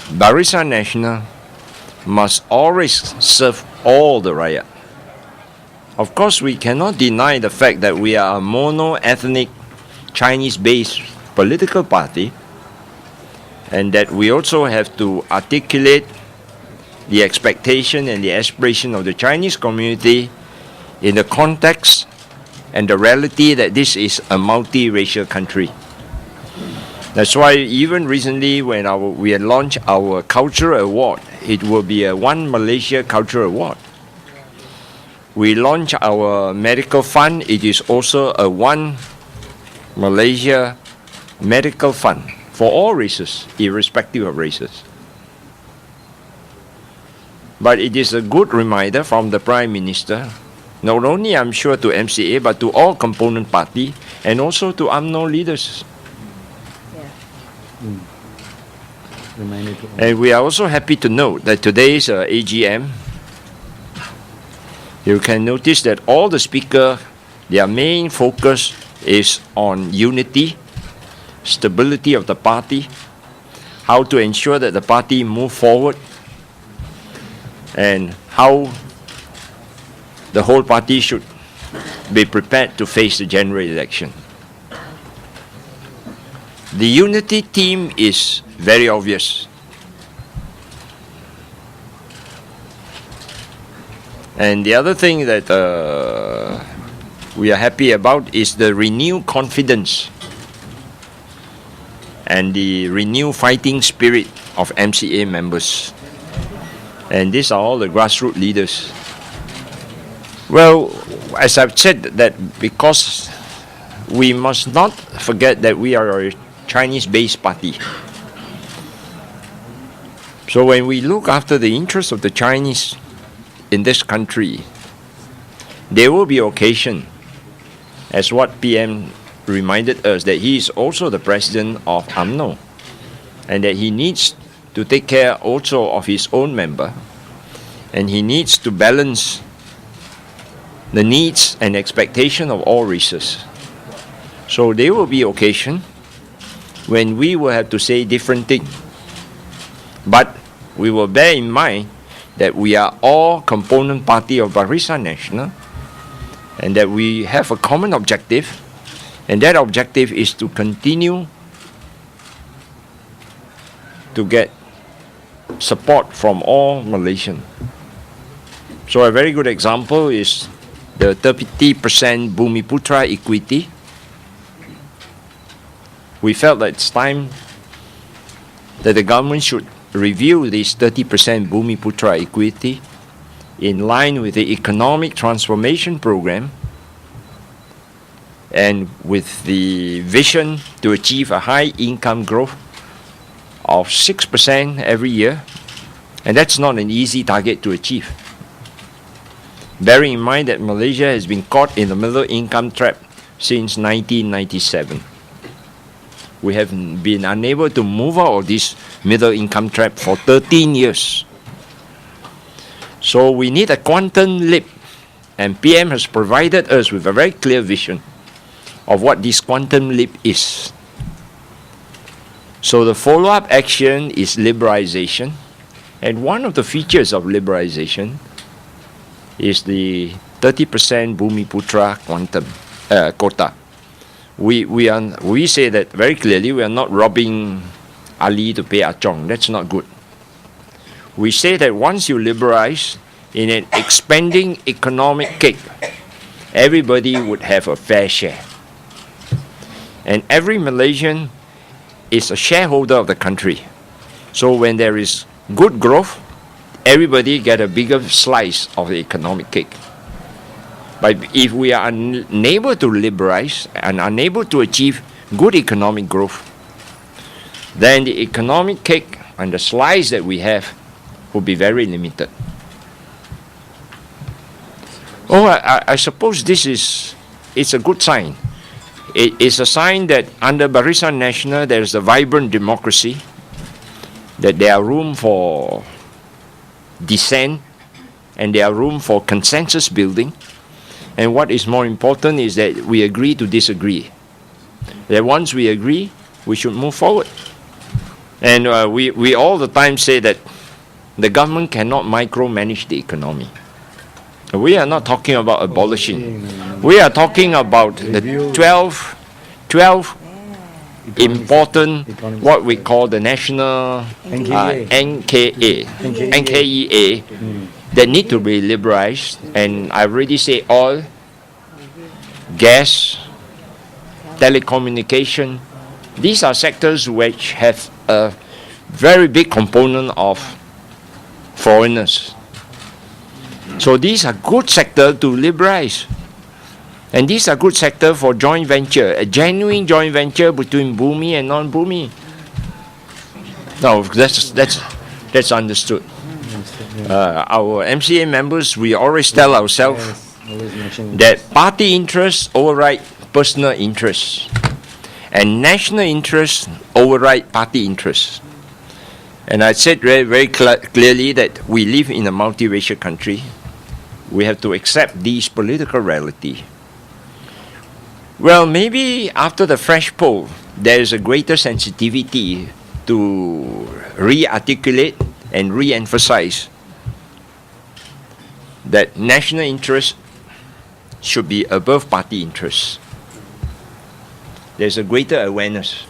Barisan Nasional must always serve all the rakyat. Of course, we cannot deny the fact that we are a mono-ethnic Chinese-based political party, and that we also have to articulate the expectation and the aspiration of the Chinese community in the context and the reality that this is a multiracial country. That's why even recently when we had launched our cultural award, it will be a One Malaysia Cultural Award. We launched our medical fund, it is also a One Malaysia Medical Fund for all races, irrespective of races. But it is a good reminder from the Prime Minister, not only I'm sure to MCA, but to all component party and also to UMNO leaders. And we are also happy to note that today's AGM, you can notice that all the speakers, their main focus is on unity, stability of the party, how to ensure that the party move forward, and how the whole party should be prepared to face the general election. The unity theme is very obvious. And the other thing that we are happy about is the renewed confidence and the renewed fighting spirit of MCA members. And these are all the grassroots leaders. Well, as I've said, that because we must not forget that we are a Chinese-based party. So when we look after the interests of the Chinese in this country, there will be occasion, as what PM reminded us, that he is also the president of UMNO, and that he needs to take care also of his own member, and he needs to balance the needs and expectation of all races. So there will be occasion when we will have to say different things. But we will bear in mind that we are all component party of Barisan Nasional, and that we have a common objective, and that objective is to continue to get support from all Malaysians. So a very good example is the 30% Bumiputra equity. We felt that it's time that the government should review this 30% Bumiputra equity in line with the economic transformation program and with the vision to achieve a high income growth of 6% every year. And that's not an easy target to achieve. Bearing in mind that Malaysia has been caught in the middle income trap since 1997. We have been unable to move out of this middle income trap for 13 years. So we need a quantum leap, and PM has provided us with a very clear vision of what this quantum leap is. So the follow-up action is liberalization, and one of the features of liberalization is the 30% Bumiputra quantum quota. We say that very clearly. We are not robbing Ali to pay Achong. That's not good. We say that once you liberalize in an expanding economic cake, everybody would have a fair share. And every Malaysian is a shareholder of the country. So when there is good growth, everybody get a bigger slice of the economic cake. But if we are unable to liberalize and unable to achieve good economic growth, then the economic cake and the slice that we have will be very limited. I suppose it's a good sign. It's a sign that under Barisan Nasional there is a vibrant democracy, that there are room for dissent and there are room for consensus building. And what is more important is that we agree to disagree. That once we agree, we should move forward. And we all the time say that the government cannot micromanage the economy. We are not talking about abolishing. We are talking about the 12 important, what we call the national NKEA that need to be liberalized. And I already say oil, gas, telecommunication. These are sectors which have a very big component of foreigners. So these are good sectors to liberalize. And these are good sector for joint venture, a genuine joint venture between Bhumi and non-Bhumi. No, that's understood. Our MCA members, we always tell ourselves that party interests override personal interests, and national interests override party interests. And I said very clearly that we live in a multiracial country. We have to accept these political reality. Well, maybe after the fresh poll, there is a greater sensitivity to re-articulate and re-emphasize that national interest should be above party interests. There's a greater awareness.